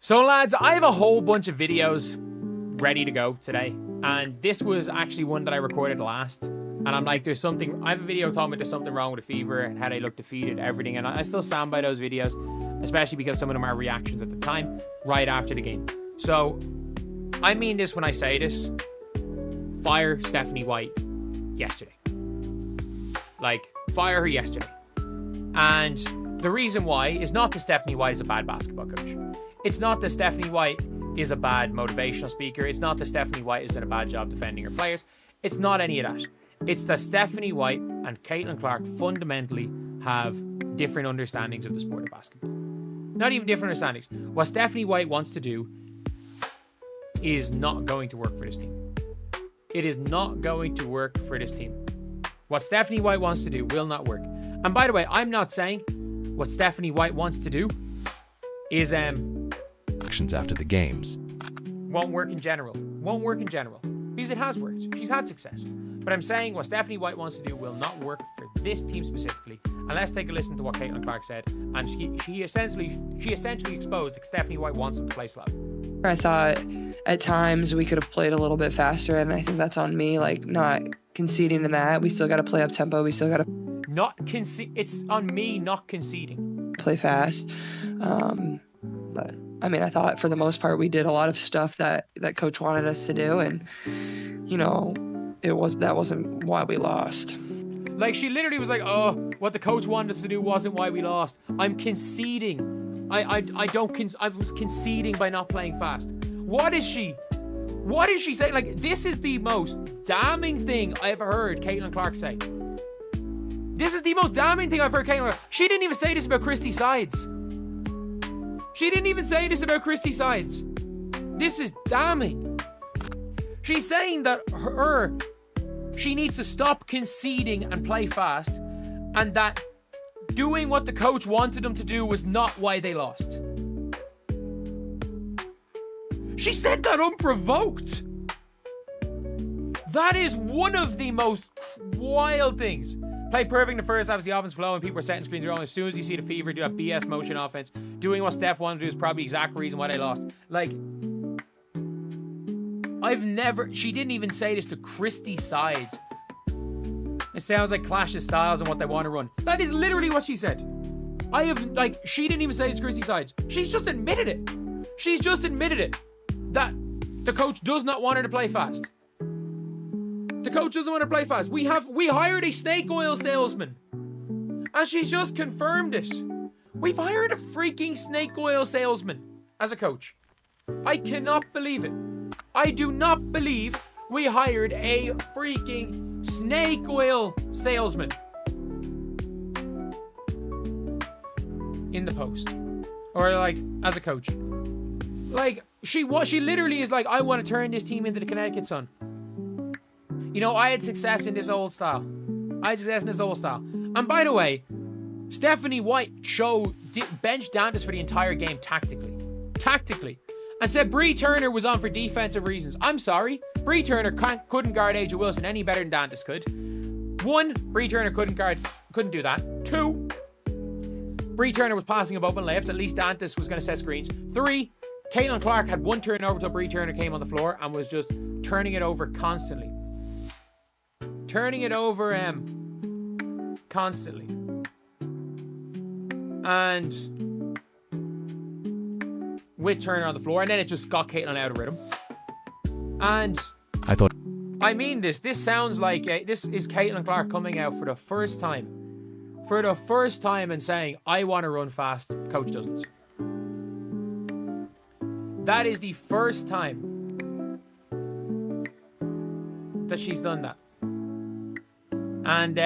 So lads, I have a whole bunch of videos ready to go today. And this was actually one that I recorded last. And I'm like, I have a video talking about there's something wrong with the fever and how they look defeated, everything. And I still stand by those videos, especially because some of them are reactions at the time, right after the game. So, I mean this when I say this. Fire Stephanie White yesterday. Like, fire her yesterday. And the reason why is not that Stephanie White is a bad basketball coach. It's not that Stephanie White is a bad motivational speaker. It's not that Stephanie White is doing a bad job defending her players. It's not any of that. It's that Stephanie White and Caitlin Clark fundamentally have different understandings of the sport of basketball. Not even different understandings. What Stephanie White wants to do is not going to work for this team. It is not going to work for this team. What Stephanie White wants to do will not work. And by the way, I'm not saying what Stephanie White wants to do is actions after the games won't work in general. Won't work in general. Because it has worked. She's had success. But I'm saying what Stephanie White wants to do will not work for this team specifically. And let's take a listen to what Caitlin Clark said. And she essentially exposed that Stephanie White wants them to play slow. I thought at times we could have played a little bit faster, and I think that's on me, like not conceding in that. We still got to play up tempo. We still got to It's on me not conceding. Play fast. But I mean, I thought for the most part we did a lot of stuff that coach wanted us to do, and you know, that wasn't why we lost. Like, she literally was like, oh, what the coach wanted us to do wasn't why we lost. I'm conceding. I was conceding by not playing fast. What is she saying? Like, this is the most damning thing I've heard Caitlin Clark say. This is the most damning thing I've heard Caitlin Clark. She didn't even say this about Christy Sides. She didn't even say this about Christy Sides. This is damning. She's saying that she needs to stop conceding and play fast, and that doing what the coach wanted them to do was not why they lost. She said that unprovoked. That is one of the most wild things. Play perfect in the first half as the offense flow and people are setting screens rolling. As soon as you see the fever do that BS motion offense, doing what Steph wanted to do is probably the exact reason why they lost. Like, she didn't even say this to Christy Sides. It sounds like Clash of Styles and what they want to run. That is literally what she said. She didn't even say it's Christy Sides. She's just admitted it. She's just admitted it. That the coach does not want her to play fast. The coach doesn't want to play fast. We hired a snake oil salesman. And she's just confirmed it. We've hired a freaking snake oil salesman as a coach. I cannot believe it. I do not believe we hired a freaking snake oil salesman in the post. Or like, as a coach. Like, she literally is like, I want to turn this team into the Connecticut Sun. You know, I had success in this old style. And by the way, Stephanie White benched Dantas for the entire game tactically. And said Bree Turner was on for defensive reasons. I'm sorry. Bree Turner couldn't guard Aja Wilson any better than Dantas could. 1, Bree Turner couldn't do that. 2, Bree Turner was passing up open layups. At least Dantas was going to set screens. 3, Caitlin Clark had 1 turnover till Bree Turner came on the floor and was just turning it over constantly. Constantly. And with Turner on the floor, and then it just got Caitlin out of rhythm. And I mean this sounds like this is Caitlin Clark coming out for the first time and saying, I want to run fast, coach doesn't. That is the first time that she's done that. And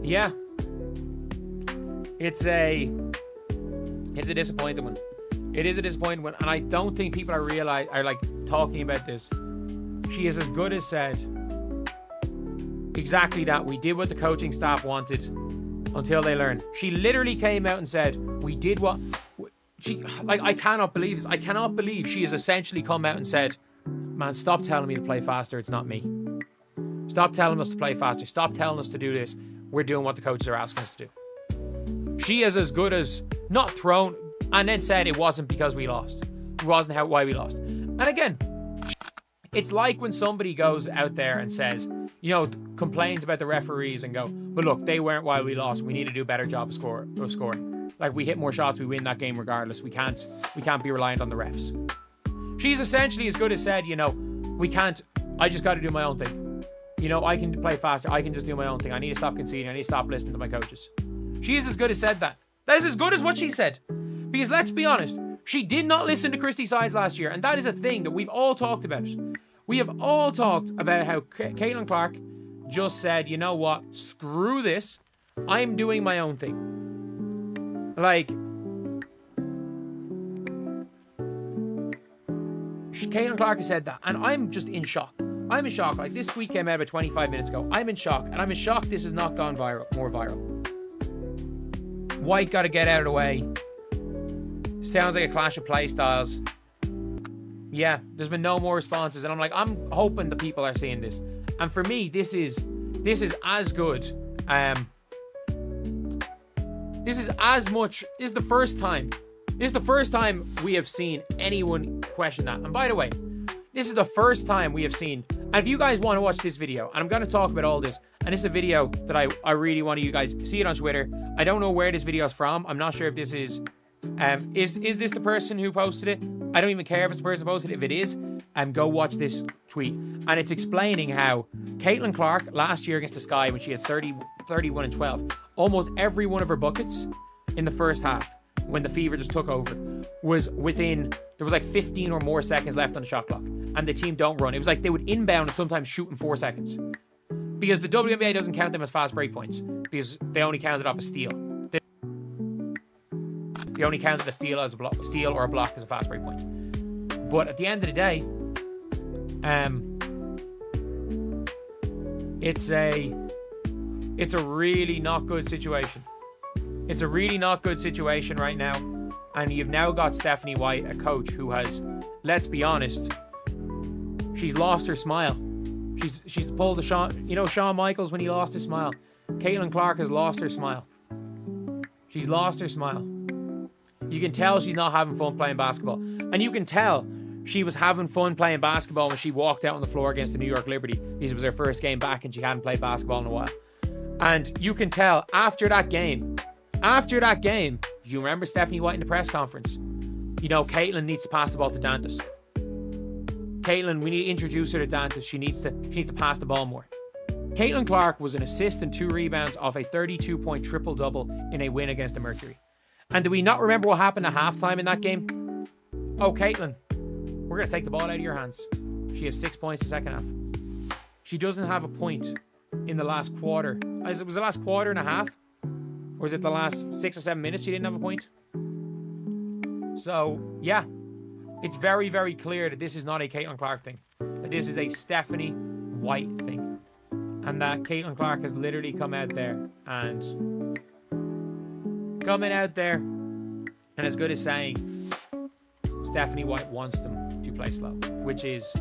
yeah, it's a disappointing one. It is a disappointing one, and I don't think people are like talking about this. She has as good as said exactly that. We did what the coaching staff wanted until they learned. She literally came out and said, we did what I cannot believe this. I cannot believe she has essentially come out and said, man, stop telling me to play faster. It's not me. Stop telling us to play faster. Stop telling us to do this. We're doing what the coaches are asking us to do. She is as good as not thrown, and then said it wasn't because we lost. It wasn't why we lost. And again, it's like when somebody goes out there and says, complains about the referees and go, but look, they weren't why we lost. We need to do a better job of scoring. Like, we hit more shots, we win that game regardless. We can't be reliant on the refs. She's essentially as good as said, I just got to do my own thing. I can play faster. I can just do my own thing. I need to stop conceding. I need to stop listening to my coaches. She is as good as said that. That is as good as what she said. Because let's be honest, she did not listen to Christy Sides last year. And that is a thing that we've all talked about. We have all talked about how Caitlin Clark just said, you know what? Screw this. I'm doing my own thing. Like, Caitlin Clark has said that. And I'm just in shock. I'm in shock. Like, this tweet came out about 25 minutes ago. I'm in shock. And I'm in shock this has not gone more viral. White got to get out of the way. Sounds like a clash of play styles. Yeah, there's been no more responses. And I'm like, I'm hoping the people are seeing this. And for me, this is as good. This is as much. This is the first time. This is the first time we have seen anyone question that. And by the way, this is the first time we have seen. And if you guys want to watch this video, and I'm going to talk about all this, and it's a video that I really want you guys see it on Twitter. I don't know where this video is from. I'm not sure if this is this the person who posted it? I don't even care if it's the person who posted it. If it is, go watch this tweet. And it's explaining how Caitlin Clark last year against the Sky, when she had 31 and 12, almost every one of her buckets in the first half, when the Fever just took over, was within, there was like 15 or more seconds left on the shot clock. And the team don't run. It was like they would inbound and sometimes shoot in 4 seconds. Because the WNBA doesn't count them as fast break points. Because they only count it off a steal. They only counted a steal as a steal or a block as a fast break point. But at the end of the day, it's a really not good situation. It's a really not good situation right now. And you've now got Stephanie White, a coach who has, let's be honest, she's lost her smile. She's pulled the Shawn Michaels when he lost his smile. Caitlin Clark has lost her smile. She's lost her smile. You can tell she's not having fun playing basketball. And you can tell she was having fun playing basketball when she walked out on the floor against the New York Liberty. This was her first game back and she hadn't played basketball in a while. And you can tell after that game, do you remember Stephanie White in the press conference? Caitlin needs to pass the ball to Dantas. Caitlin, we need to introduce her to Dantas. She needs to pass the ball more. Caitlin Clark was an assist and 2 rebounds off a 32-point triple-double in a win against the Mercury. And do we not remember what happened at halftime in that game? Oh, Caitlin, we're going to take the ball out of your hands. She has 6 points in the second half. She doesn't have a point in the last quarter. Was it the last quarter and a half? Or was it the last 6 or 7 minutes she didn't have a point? So, yeah. It's very, very clear that this is not a Caitlin Clark thing. That this is a Stephanie White thing. And that Caitlin Clark has literally come out there and as good as saying Stephanie White wants them to play slow, which is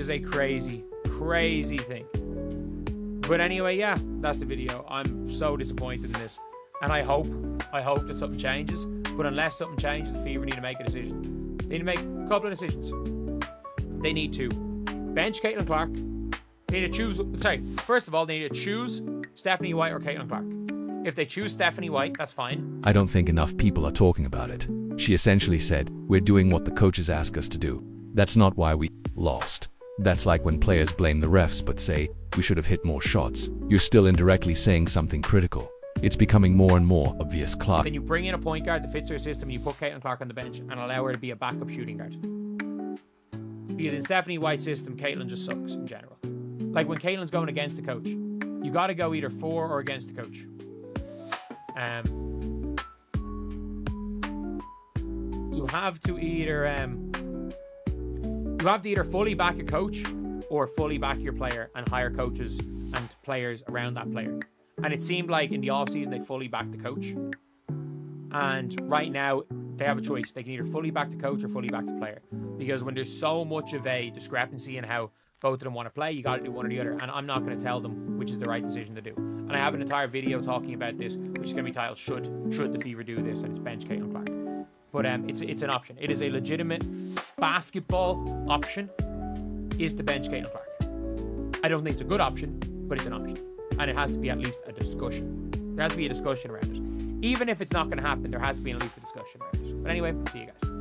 a crazy, crazy thing. But anyway, yeah, that's the video. I'm so disappointed in this. And I hope that something changes. But unless something changes, the Fever need to make a decision. They need to make a couple of decisions. They need to bench Caitlin Clark. They need to choose... first of all, they need to choose Stephanie White or Caitlin Clark. If they choose Stephanie White, that's fine. I don't think enough people are talking about it. She essentially said, we're doing what the coaches ask us to do. That's not why we lost. That's like when players blame the refs but say, we should have hit more shots. You're still indirectly saying something critical. It's becoming more and more obvious, Clark. Then you bring in a point guard that fits her system, and you put Caitlin Clark on the bench and allow her to be a backup shooting guard. Because in Stephanie White's system, Caitlin just sucks in general. Like when Caitlin's going against the coach, you got to go either for or against the coach. You have to either fully back a coach or fully back your player and hire coaches and players around that player. And it seemed like in the offseason they fully backed the coach. And right now they have a choice. They can either fully back the coach or fully back the player. Because when there's so much of a discrepancy in how both of them want to play. You got to do one or the other. And I'm not going to tell them which is the right decision to do. And I have an entire video talking about this, which is going to be titled Should the Fever Do This? And it's bench Caitlin Clark. But it's an option. It is a legitimate basketball option, is to bench Caitlin Clark. I don't think it's a good option, but it's an option. And it has to be at least a discussion. There has to be a discussion around it. Even if it's not going to happen, there has to be at least a discussion around it. But anyway, see you guys.